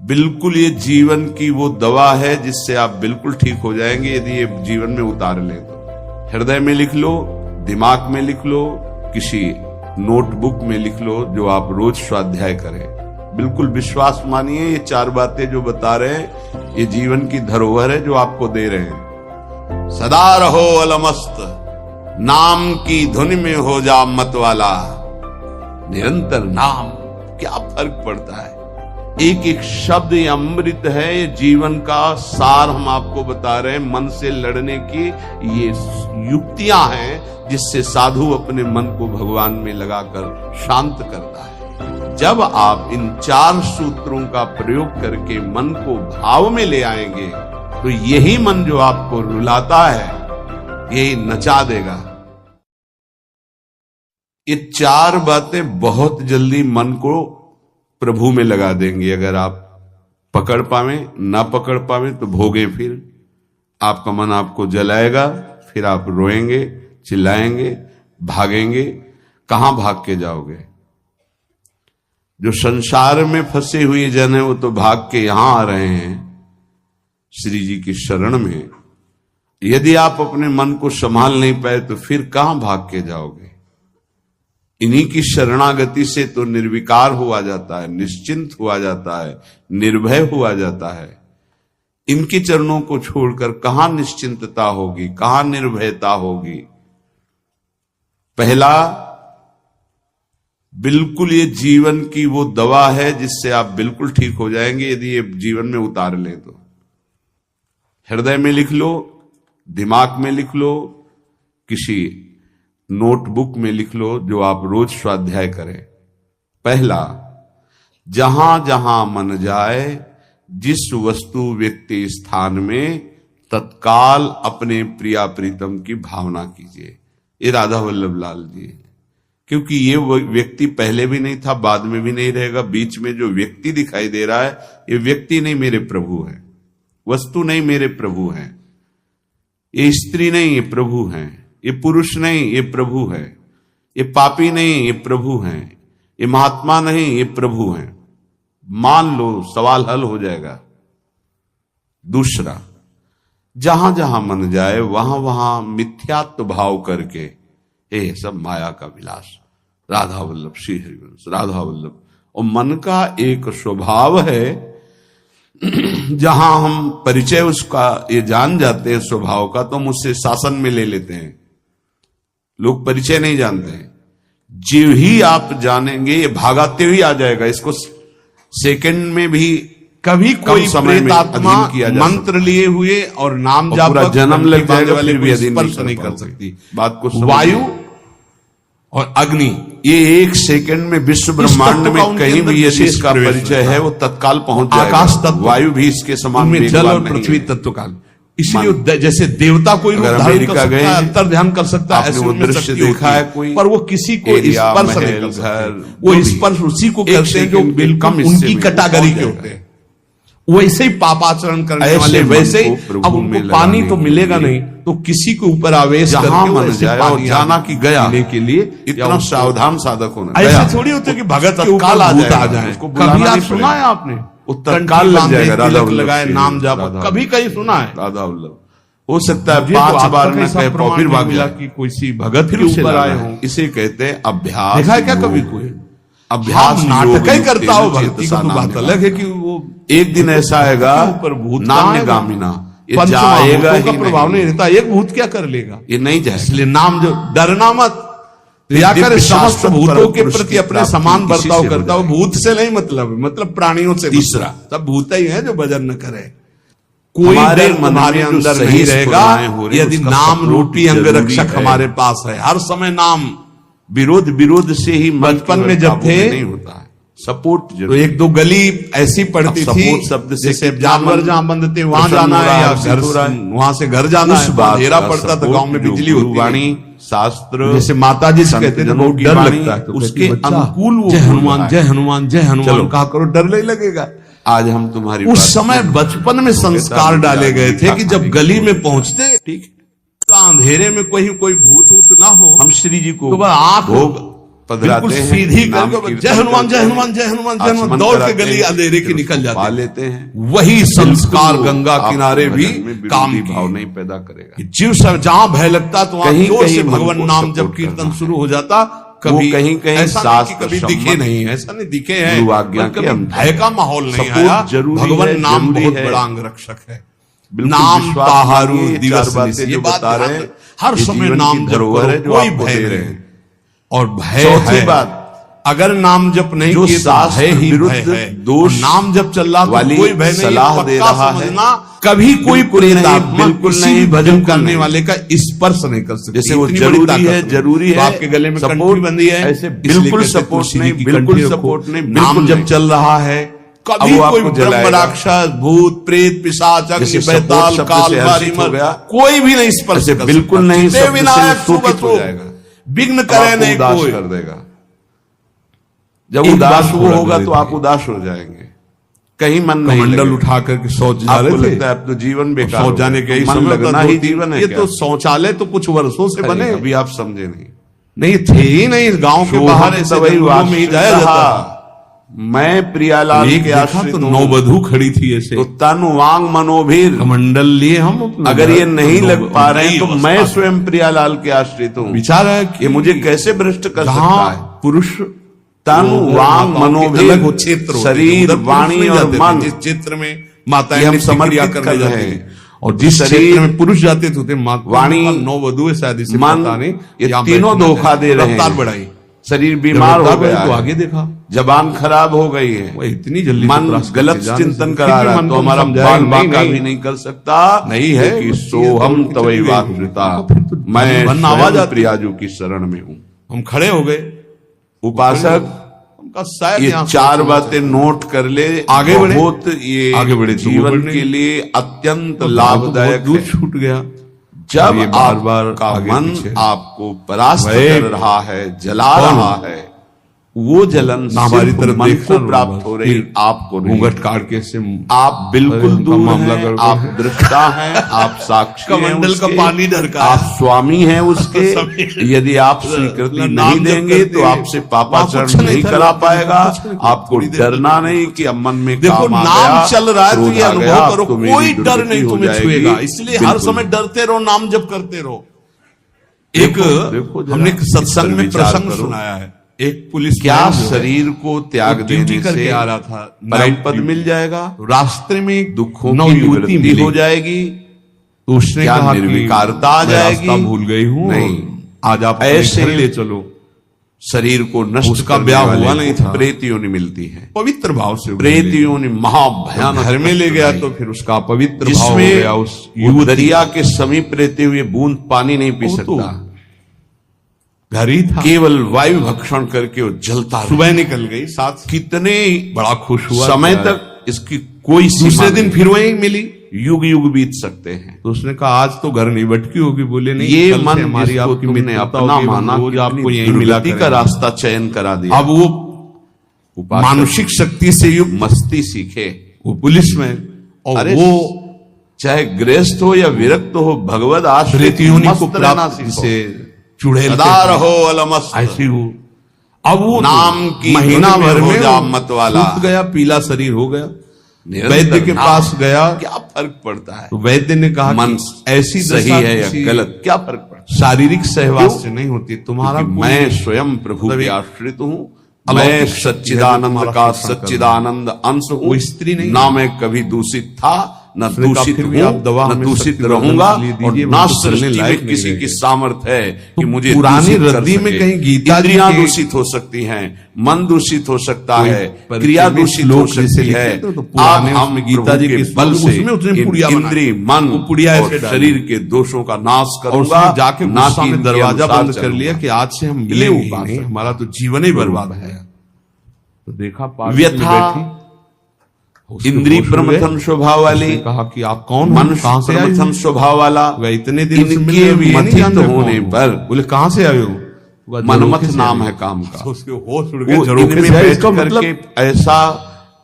बिल्कुल ये जीवन की वो दवा है जिससे आप बिल्कुल ठीक हो जाएंगे यदि ये जीवन में उतार लें तो। हृदय में लिख लो, दिमाग में लिख लो, किसी नोटबुक में लिख लो, जो आप रोज स्वाध्याय करें। बिल्कुल विश्वास मानिए, ये 4 बातें जो बता रहे हैं ये जीवन की धरोहर है जो आपको दे रहे हैं। सदा रहो अलमस्त, नाम की धुन में हो जा मत वाला, निरंतर नाम। क्या फर्क पड़ता है, एक एक शब्द ये अमृत है, ये जीवन का सार हम आपको बता रहे हैं। मन से लड़ने की ये युक्तियां हैं जिससे साधु अपने मन को भगवान में लगाकर शांत करता है। जब आप इन 4 सूत्रों का प्रयोग करके मन को भाव में ले आएंगे तो यही मन जो आपको रुलाता है यही नचा देगा। ये 4 बातें बहुत जल्दी मन को प्रभु में लगा देंगे। अगर आप पकड़ पावे, ना पकड़ पावे तो भोगे, फिर आपका मन आपको जलाएगा, फिर आप रोएंगे, चिल्लाएंगे, भागेंगे। कहां भाग के जाओगे? जो संसार में फंसे हुए जन है वो तो भाग के यहां आ रहे हैं श्री जी की शरण में। यदि आप अपने मन को संभाल नहीं पाए तो फिर कहां भाग के जाओगे? इन्हीं की शरणागति से तो निर्विकार हुआ जाता है, निश्चिंत हुआ जाता है, निर्भय हुआ जाता है। इनके चरणों को छोड़कर कहां निश्चिंतता होगी, कहां निर्भयता होगी? पहला, बिल्कुल ये जीवन की वो दवा है जिससे आप बिल्कुल ठीक हो जाएंगे यदि ये जीवन में उतार लें तो। हृदय में लिख लो, दिमाग में लिख लो, किसी नोटबुक में लिख लो, जो आप रोज स्वाध्याय करें। पहला, जहां जहां मन जाए, जिस वस्तु व्यक्ति स्थान में तत्काल अपने प्रिया प्रीतम की भावना कीजिए। ये राधा वल्लभ लाल जी है। क्योंकि ये व्यक्ति पहले भी नहीं था, बाद में भी नहीं रहेगा। बीच में जो व्यक्ति दिखाई दे रहा है ये व्यक्ति नहीं, मेरे प्रभु है। वस्तु नहीं, मेरे प्रभु है। ये स्त्री नहीं, ये प्रभु है। ये पुरुष नहीं, ये प्रभु है। ये पापी नहीं, ये प्रभु है। ये महात्मा नहीं, ये प्रभु है। मान लो, सवाल हल हो जाएगा। दूसरा, जहां जहां मन जाए वहां वहां मिथ्यात्व भाव करके ये सब माया का विलास। राधा वल्लभ, श्री हरिवंश, राधा वल्लभ। और मन का एक स्वभाव है, जहां हम परिचय उसका ये जान जाते हैं स्वभाव का, तो हम उससे शासन में ले लेते हैं। लोग परिचय नहीं जानते हैं। जो ही आप जानेंगे ये भागाते हुए आ जाएगा। इसको सेकंड में भी कभी कोई प्रेतात्मा मंत्र लिए हुए और नाम जाप जन्म लग जाएगा वाले भी स्पर्श नहीं कर सकती। बात को वायु और अग्नि, ये 1 सेकंड में विश्व ब्रह्मांड में कहीं भी यदि इसका परिचय है वो तत्काल पहुंच जाएगा। आकाश तत्व, वायु भी इसके समान में जल और पृथ्वी तत्व काल। इसलिए जैसे देवता कोई रूप धारण कर सकता है, अंतर ध्यान कर सकता है, वो दृश्य देखा है कोई, पर वो किसी को स्पर्श नहीं कर सकते। वो स्पर्श उसी को करते हैं जो बिल्कुल उनकी कैटेगरी के होते हैं। वैसे ही पापाचरण करने वाले, वैसे ही अब उनको पानी तो मिलेगा नहीं, तो किसी के ऊपर आवेश जहां मन जाए और जाना कि गया के लिए इतना सावधान साधक होना। ऐसे थोड़ी होते कि भगत के ऊपर भूत आ जाए। कभी आप सुना है आपने? तत्काल लग जाएगा। राधा लगाए, नाम जाप, कभी कहीं सुना है? राधा वल्लभ। हो सकता है 5 बार न कहे फिर भाग मिला कि कोई सी भगत के ऊपर आए हो। इसे कहते हैं अभ्यास। देखा है क्या कभी कोई? अभ्यास नाटक ही करता हो भक्ति का, तो बात अलग है कि वो एक दिन ऐसा आएगा ऊपर भूत नान्यगामिना, ये जाएगा ही नहीं। प्रभाव नहीं रहता। एक भूत क्या कर लेगा? ये नहीं जाए। इसलिए नाम जो, डरना मत। कर समस्त भूतों के प्रति अपने समान बर्ताव करता हो। भूत से नहीं मतलब प्राणियों से। तीसरा, सब भूत ही है जो भजन न करे। कोई हमारे मन हमारे अंदर नहीं रहेगा यदि नाम रूपी अंग रक्षक हमारे पास है। हर समय नाम, विरोध से ही बचपन में जब थे नहीं होता है। सपोर्ट तो 1-2 गली ऐसी पड़ती थी, शब्द से जैसे जानवर जहां बंद थे वहां जाना है, या घर वहां से घर जाना है। अंधेरा पड़ता था, गांव में बिजली होती, वाणी शास्त्र, जैसे माता जी से कहते थे बहुत डर लगता है, तो उसके अनुकूल जय हनुमान, जय हनुमान, जय हनुमान कहा करो, डर नहीं लगेगा। आज हम तुम्हारी उस समय बचपन में संस्कार डाले गए थे कि जब गली में पहुंचते, ठीक, अंधेरे में कोई भूत ना हो, हम श्री जी को तो आंख पधराते हैं, सीधी नाम करके कीर्तन जय हनुमान जय करते हैं, हनुमान जय हनुमान जय हनुमान आचमन दौड़ के कराते गली हैं, अंधेरे की फिर निकल उसको पा जाते लेते हैं। वही संस्कार बिल्कुल गंगा आपको किनारे भी भजन में काम विरोधी भाव किए। नहीं पैदा करेगा। जीव सब जहां भय लगता तो वहां कहीं जोर से कहीं मन भगवान को नाम जब सपोर्ट कीर्तन करना शुरू हो जाता, कभी कहीं कहीं ऐसा नहीं कि शास्त्र कभी सम्मत दिखे नहीं, ऐसा नहीं दिखे हैं, गुरु आज्ञा पर के कभी भय का माहौल नहीं सपोर्ट आया। जरूरी भगवान है, नाम जरूरी बहुत है। बड़ा अंग रक्षक है। बिल्कुल नाम विश्वास पहारू मानिए, दिवस चार बातें निसी, ये जो बात बता रहे ध्यान हैं, रखें। हर ये समय जीवन नाम की जप धरोहर है करो, जो कोई आपको भय दे रहे नहीं। हैं। और भय चौथी है, बात, अगर नाम जप नहीं जो किए तो शास्त्र भय ही विरुद्ध भय है। दोष और नाम जप चल रहा तो वाली कोई भय नहीं, सलाह दे पक्का रहा है। समझना, कभी कोई बिल्कुल नहीं, प्रेतात्मा बिल्कुल किसी नहीं, भी भजन बिल्कुल करने नहीं। वाले का स्पर्श नहीं कर सकती। जैसे वो इतनी बड़ी जरूरी ताकत है, नहीं। जरूरी तो है, आपके गले में सपोर्ट कंठी बंधी है, ऐसे इसलिए बिल्कुल कहते सपोर्ट तुलसी नहीं, की बिल्कुल कंठी रखो। सपोर्ट नहीं, नाम बिल्कुल जब नहीं। चल रहा है, कभी अब वो कोई आपको ब्रह्म जलाएगा। राक्षस भूत प्रेत पिशाच अग्नि जैसे बैताल सपोर्ट शब्द काल से मारी हर्षित हो मर, गया, कोई भी नहीं स्पर्श ऐसे कर बिल्कुल सकता। नहीं, चित्ते शब्द से विनायक वो शोकित हो शुभ जाएगा। विघ्न अब करे आपको नहीं उदास कोई। कर देगा। जब एक उदास बात वो थोड़ा होगा गलत तो है। आप उदास हो जाएंगे, कहीं मन नहीं कमंडल लगेगा। उठा करके शौच जा आपको रहे थे, लगता है अब तो जीवन बेकार हो शौच जाने गया, के ही मन समय लगना होता, ही 2-3 जीवन है ये क्या? तो शौचालय तो कुछ वर्षों से बने, अभी आप समझे नहीं। नहीं थे ही नहीं, गांव के बाहर ऐसे वही जंगलों में ही जाया जाता। मैं प्रियालाल एक के देखा आश्रित तो हूं, नौवधू खड़ी थी ऐसे, तो तन वांग मनोभीर। कमंडल लिए हम अपना, अगर ये नहीं तो लग पा रहे हैं तो नहीं मैं अवस्था स्वयं प्रियालाल के आश्रित हूं। विचार है कि ये मुझे कैसे भ्रष्ट कर सकता जहां है? पुरुष तन वांग मनोभीर, अलग वो क्षेत्र होते थे, शरीर उधर पुरुष वाणी नहीं और जाते थे। मन, जिस क्षेत्र में माताएं ये हम नित्य क्रिया समर्पित करने कर जाती रहे थी, हैं। और जिस शरीर, क्षेत्र में पुरुष जाते थे वाणी, नौवधु है शायद, इसे मन, पता नहीं, ये यहाँ तीनों बैठना धोखा दे रहे रफ्तार हैं। बढ़ाई, शरीर बीमार हो गया तो है, आगे देखा जबान खराब हो गई है, वो इतनी जल्दी मन तो परास्त गलत करके जाने चिंतन से- करा फिर भी रहा मन तो को हमारा समझाया, बाल नहीं, बांका नहीं, भी नहीं कर सकता। नहीं है, कि वो सोहम चीज़ तो तवै चली वाक गई। वृता, फिर तो मैं मन आवाज स्वयं आती। प्रियाजू की शरण में हूं। हम खड़े हो गए, उपासक उनका शायद ये यहाँ चार सोचना बातें नोट कर ले, आगे बढ़े। बहुत ये आगे बढ़े तो जीवन बढ़ने। के लिए अत्यंत चाहिए। लाभदायक बहुत दूर है। छूट गया। जब ये बार-बार आपका आगे मन पीछे। आपको परास्त वही। कर रहा है, जला कौन? रहा है, वो जलन ना हमारी सिर्फ तरफ मन देखता को प्राप्त हो रही, आपको नहीं। घूंघट काट के से आप बिल्कुल उनका दूर मामला हैं, गड़बड़ आप है। दृष्टा हैं, आप साक्षी हैं कमंडल का उसके, पानी ढरका आप है। स्वामी हैं उसके। यदि आप स्वीकृति नाम नहीं जप देंगे करते तो आपसे वहाँ पापाचरण कुछ नहीं नहीं था, करा लेकिन पाएगा। कुछ नहीं, आपको थोड़ी देर डरना नहीं कि अब मन में देखो, काम आ नाम गया, चल रहा है तो क्रोध ये आ अनुभव गया, करो, तो मेरी कोई डर दुर्गति नहीं हो तुम्हें जाएगी। छुएगा। इसलिए हर बिल्कुल। समय डरते रहो, नाम जप करते रहो। एक देखो जरा, हमने एक सत्संग में विचार प्रसंग करो। सुनाया है, एक पुलिस क्या शरीर को त्याग देने करके से आ रहा था, परम नाइट पद ड्यूटी। मिल जाएगा, रास्ते में एक दुखों की नवयुवती निवृत्ति मिली हो जाएगी, तो उसने क्या कहा कि निर्विकारता आ मैं जाएगी? रास्ता भूल गई हूँ, नहीं। आज आप ऐसे ऐसे ले चलो। शरीर को नष्ट उसका करने ब्याह वाले हुआ नहीं था। प्रेत योनि मिलती है। पवित्र भाव से प्रेत योनि महाभयानक घर में ले गया तो फिर उसका पवित्र भाव हो जिसमें गया। उस वो युवती दरिया के समीप रहते हुए बूंद पानी नहीं पी वो तो सकता, घर ही था, केवल वायु भक्षण करके वो जलता रहा। सुबह निकल गई साथ, कितने बड़ा खुश हुआ समय क्या है। तक इसकी कोई सीमा दूसरे दिन नहीं। फिर वही मिली, युग युग बीत सकते हैं। तो उसने कहा आज तो घर नहीं भटकी होगी। बोले नहीं, ये कल से मन हमारी जिसको आपकी तुमने मित्रता अपना होगी, हम माना, रोज आपको कितनी यही मिला दुर्गति का करेंगे। रास्ता चयन करा दिया। अब वो उपासक मानसिक शक्ति से युक्त मस्ती सीखे। वो पुलिस में, और अरे वो चाहे गृहस्थ हो या विरक्त हो, भगवत आश्रित प्रेतियोनि को मस्त रहना प्राप्त सीखो। से चुड़ैल सदा रहो अलमस्त। ऐसी हो। अब वो नाम की महीना धुन में भर हो में जा मत वाला। सूख गया, पीला शरीर हो गया। निरंतर वैद्य के नाम। पास गया, क्या फर्क पड़ता है? तो वैद्य ने कहा मन कि ऐसी सही दशा है या किसी गलत, क्या फर्क पड़ता है? शारीरिक सहवास क्यों? से नहीं होती। तुम्हारा क्योंकि कोई मैं स्वयं प्रभु मतलब के एक आश्रित हूँ। अलौकिक मैं शक्ति है जो सच्चिदानंद तुम्हारा का पोषण कर रही है। सच्चिदानंद अंश हूँ। वो स्त्री नहीं ना है। मैं कभी दूषित था, न उसने कहा, दूषित फिर भी हूँ, आप दवा न हमें दूषित शक्ति रहूंगा, वर्धन के लिए और दीजिए, ना वो तो चलने सृष्टि लायक में नहीं किसी की रहेगी। सामर्थ्य है कि तो मुझे पुरानी दूषित कर रद्दी में सके। कहीं गीता जी इंद्रियां के- दूषित हो सकती हैं, मन दूषित हो सकता कोई है, परिचय क्रिया में दूषित हो श्लोक जैसे सकती लिखे है। थे, तो अब पुराने हम उसमें गीता प्रभु जी के के बल श्लोक, से उसमें उसने इन पुड़िया बनाई। इंद्रिय मन वो पुड़िया और ऐसे डाली। शरीर के दोषों का नाश और करूंगा, उसने जाके ना गुस्सा कि में इनके दरवाजा अनुसार बंद कर लिया चलूंगा। कि आज से हम ये मिलेंगे ही उपासक नहीं, हमारा तो जीवन ही बर्बाद है। तो देखा पार्क में व्यथा, बैठी, उसके इंद्रिय होश उड़ गए। प्रमथन स्वभाव वाली, उसने कहा कि आप कौन हो, मनुष्य कहां से आए प्रमथन हो? स्वभाव वाला, वह इतने दिन से इनके मिले हुए ये नहीं मथित जान रहे होने कौन हो। पर बोले कहां से आए हो? वह मनमथ झरोखे से नाम आए है हो। काम का। तो उसके होश उड़ गए, वो झरोखे इनमें से आए, बैठ इसका मतलब करके ऐसा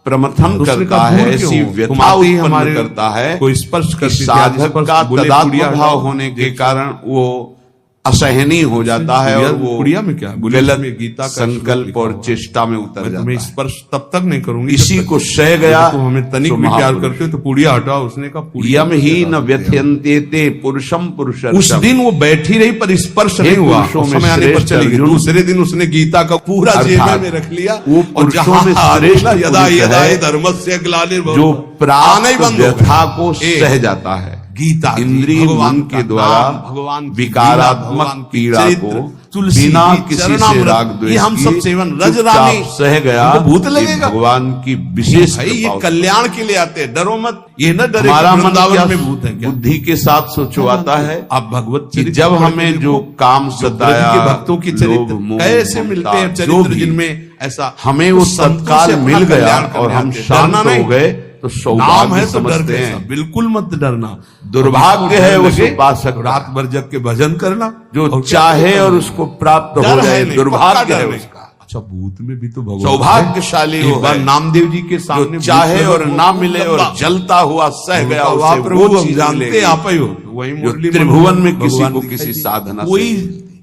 प्रमथन उसने करता कहा, है, दूर ऐसी क्यों? व्यथा तुम आते ही उत्पन्न हमारे करता है कोई स्पर्श कि करती थी, आज साधक स्पर्श का बोले तदात्म पुड़िया भाव हटाओ। होने के कारण वो असहनीय हो जाता है और वो पुड़िया में क्या गलत में गीता का संकल्प और चेष्टा में उतर जाता मैं है। स्पर्श तब तक नहीं करूंगी इसी को सह गया। तो हमें तनिक भी प्यार करते हो तो पुड़िया हटाओ, उसने कहा यम ही न व्यथयन्ते पुरुषम पुरुष। उस दिन वो बैठी रही पर स्पर्श नहीं हुआ, समय आने पर चली गई। दूसरे दिन उसने गीता का पूरा जेब में रख लिया। वो पुरुषों में श्रेष्ठ यदा यदा धर्मस्य ग्लानिर्भवति जो प्राप्त व्यथा को सह जाता है। गीता इंद्रिय मन के द्वारा भगवान विकारात्मक पीड़ा को बिना किसी से राग द्वेष ये हम सब सेवन रज चुपचाप रानी सह गया। भूत लगेगा भगवान की विशेष भाई, ये कृपा कल्याण के लिए आते हैं, डरो मत। ये न डरे हमारा मन वृंदावन में भूत है क्या? बुद्धि के साथ सोचवाता है। आप भगवत कि चरित्र जब पढ़ के हमें देखो, जो काम सताया, के भक्तों की लोभ, चरित्र मोह, कैसे मिलते हैं, ममता, जो चरित्र भी जिनमें ऐसा हमें वो तत्काल मिल गया और हम शांत हो गए तो नाम सौभाग्य है तो डर समझते कैसा? हैं। बिल्कुल मत डरना। दुर्भाग्य है उस उपासक का रात भर जग के भजन करना, जो चाहे और उसको प्राप्त हो जाए। दुर्भाग्य है उसका। अच्छा, भूत में भी तो भगवान सौभाग्यशाली एक बार नामदेव जी के सामने जो चाहे और ना मिले और जलता हुआ सह गया उसे प्रभु वो हम चीज जानते मिलेगी। आप ही हो। वही जो त्रिभुवन में किसी को किसी साधना कोई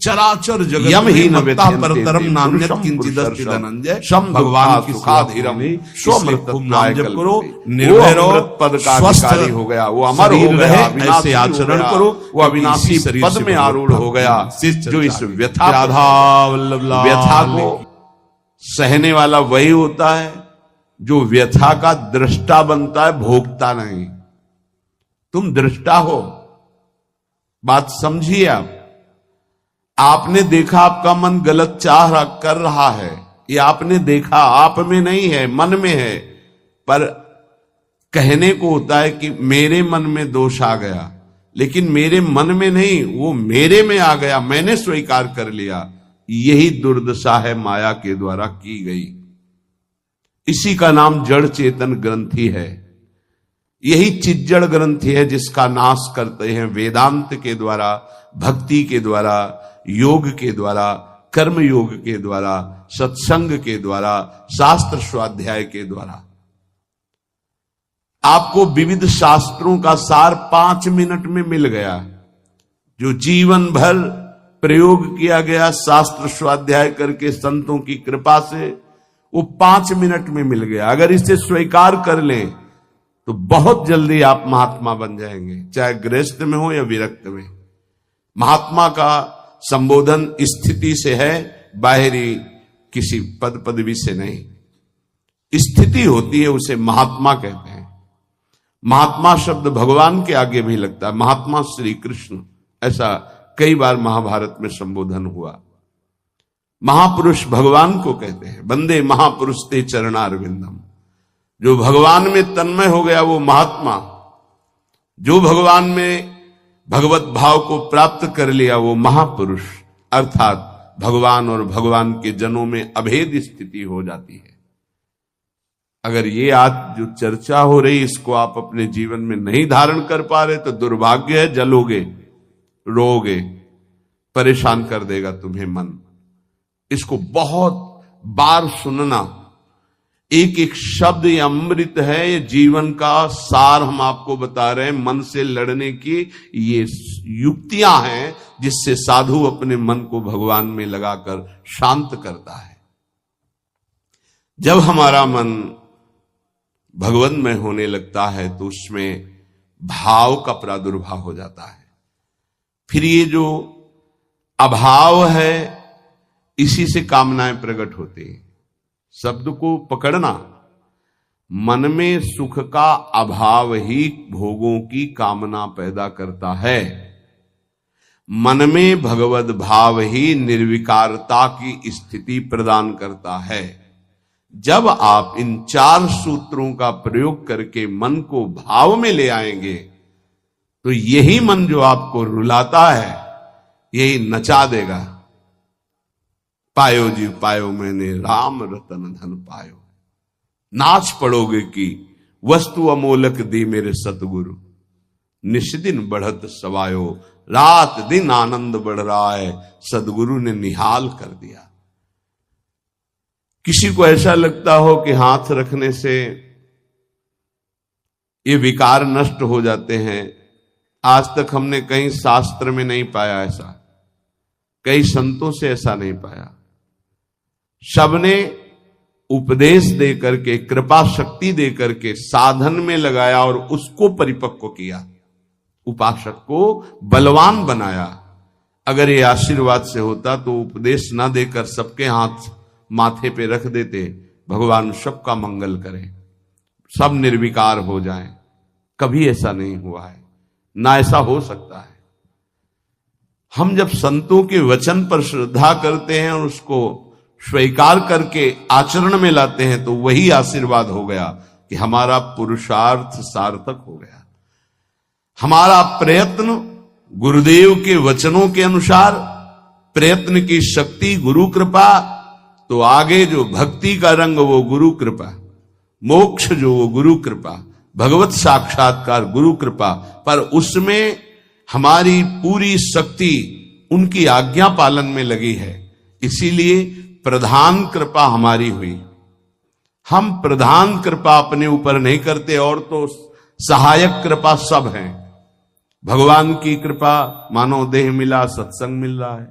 चराचर जगत यम ही न मत्ता व्यथयन्ते परतरम नान्यत पुरुषम किंचिदस्ति पुरुषर्षम धनंजय। शम भगवान की सुखाधीरम स्वमृत खूब नाम जप करो, वो निर्भय रहो, अमृत पद का स्वस्थ अधिकारी हो गया, वो अमर हो शरीर गया, रहे, अविनाशी ऐसे आचरण हो गया, करो, वो अविनाशी शरीर पद से में आरूढ़ हो गया। जो इस व्यथा राधा वल्लभ लाल व्यथा को सहने वाला वही होता है जो व्यथा का दृष्टा बनता है, भोगता नहीं। तुम दृष्टा हो, बात समझिए। आप आपने देखा आपका मन गलत चाह कर रहा है, ये आपने देखा, आप में नहीं है, मन में है। पर कहने को होता है कि मेरे मन में दोष आ गया, लेकिन मेरे मन में नहीं, वो मेरे में आ गया, मैंने स्वीकार कर लिया। यही दुर्दशा है माया के द्वारा की गई। इसी का नाम जड़ चेतन ग्रंथि है। यही चिज्जड़ ग्रंथि है जिसका नाश करते हैं वेदांत के द्वारा, भक्ति के द्वारा, योग के द्वारा, कर्म योग के द्वारा, सत्संग के द्वारा, शास्त्र स्वाध्याय के द्वारा। आपको विविध शास्त्रों का सार 5 मिनट में मिल गया। जो जीवन भर प्रयोग किया गया शास्त्र स्वाध्याय करके संतों की कृपा से, वो 5 मिनट में मिल गया। अगर इसे स्वीकार कर लें तो बहुत जल्दी आप महात्मा बन जाएंगे, चाहे गृहस्थ में हो या विरक्त में। महात्मा का संबोधन स्थिति से है, बाहरी किसी पद पदवी से नहीं। स्थिति होती है, उसे महात्मा कहते हैं। महात्मा शब्द भगवान के आगे भी लगता है, महात्मा श्री कृष्ण, ऐसा कई बार महाभारत में संबोधन हुआ। महापुरुष भगवान को कहते हैं, वंदे महापुरुष ते चरणारविंदम। जो भगवान में तन्मय हो गया वो महात्मा, जो भगवान में भगवत भाव को प्राप्त कर लिया वो महापुरुष, अर्थात भगवान और भगवान के जनों में अभेद स्थिति हो जाती है। अगर ये आज जो चर्चा हो रही इसको आप अपने जीवन में नहीं धारण कर पा रहे तो दुर्भाग्य है, जलोगे, रोगे, परेशान कर देगा तुम्हें मन। इसको बहुत बार सुनना। एक एक शब्द ये अमृत है, ये जीवन का सार हम आपको बता रहे हैं। मन से लड़ने की ये युक्तियां हैं जिससे साधु अपने मन को भगवान में लगाकर शांत करता है। जब हमारा मन भगवान में होने लगता है तो उसमें भाव का प्रादुर्भाव हो जाता है। फिर ये जो अभाव है इसी से कामनाएं प्रकट होती हैं। शब्द को पकड़ना, मन में सुख का अभाव ही भोगों की कामना पैदा करता है। मन में भगवत भाव ही निर्विकारता की स्थिति प्रदान करता है। जब आप इन 4 सूत्रों का प्रयोग करके मन को भाव में ले आएंगे तो यही मन जो आपको रुलाता है यही नचा देगा। पायो जी पायो मैंने राम रतन धन पायो, नाच पड़ोगे कि वस्तु अमोलक दी मेरे सतगुरु, निष्दिन बढ़त सवायो, रात दिन आनंद बढ़ रहा है, सदगुरु ने निहाल कर दिया। किसी को ऐसा लगता हो कि हाथ रखने से ये विकार नष्ट हो जाते हैं, आज तक हमने कहीं शास्त्र में नहीं पाया ऐसा। कई संतों से ऐसा नहीं पाया। सबने उपदेश दे करके, कृपा शक्ति दे करके साधन में लगाया और उसको परिपक्व किया, उपासक को बलवान बनाया। अगर ये आशीर्वाद से होता तो उपदेश ना देकर सबके हाथ माथे पे रख देते, भगवान सबका मंगल करें, सब निर्विकार हो जाएं। कभी ऐसा नहीं हुआ है, ना ऐसा हो सकता है। हम जब संतों के वचन पर श्रद्धा करते हैं और उसको स्वीकार करके आचरण में लाते हैं तो वही आशीर्वाद हो गया कि हमारा पुरुषार्थ सार्थक हो गया। हमारा प्रयत्न गुरुदेव के वचनों के अनुसार, प्रयत्न की शक्ति गुरु कृपा, तो आगे जो भक्ति का रंग वो गुरु कृपा, मोक्ष जो वो गुरु कृपा, भगवत साक्षात्कार गुरु कृपा, पर उसमें हमारी पूरी शक्ति उनकी आज्ञा पालन में लगी है। इसीलिए प्रधान कृपा हमारी हुई। हम प्रधान कृपा अपने ऊपर नहीं करते, और तो सहायक कृपा सब है। भगवान की कृपा मानव देह मिला, सत्संग मिल रहा है।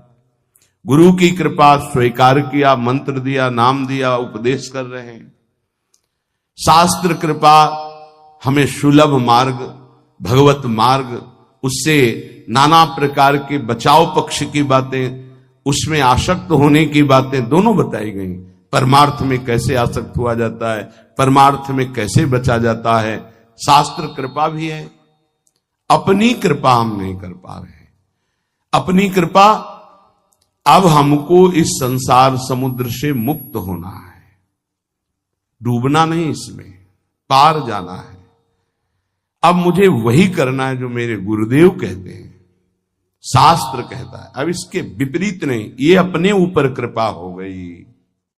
गुरु की कृपा स्वीकार किया, मंत्र दिया, नाम दिया, उपदेश कर रहे हैं। शास्त्र कृपा हमें सुलभ मार्ग, भगवत मार्ग, उससे नाना प्रकार के बचाव पक्ष की बातें, उसमें आसक्त होने की बातें दोनों बताई गई। परमार्थ में कैसे आसक्त हुआ जाता है, परमार्थ में कैसे बचा जाता है, शास्त्र कृपा भी है। अपनी कृपा हम नहीं कर पा रहे हैं। अपनी कृपा, अब हमको इस संसार समुद्र से मुक्त होना है, डूबना नहीं, इसमें पार जाना है। अब मुझे वही करना है जो मेरे गुरुदेव कहते हैं, शास्त्र कहता है। अब इसके विपरीत नहीं, ये अपने ऊपर कृपा हो गई।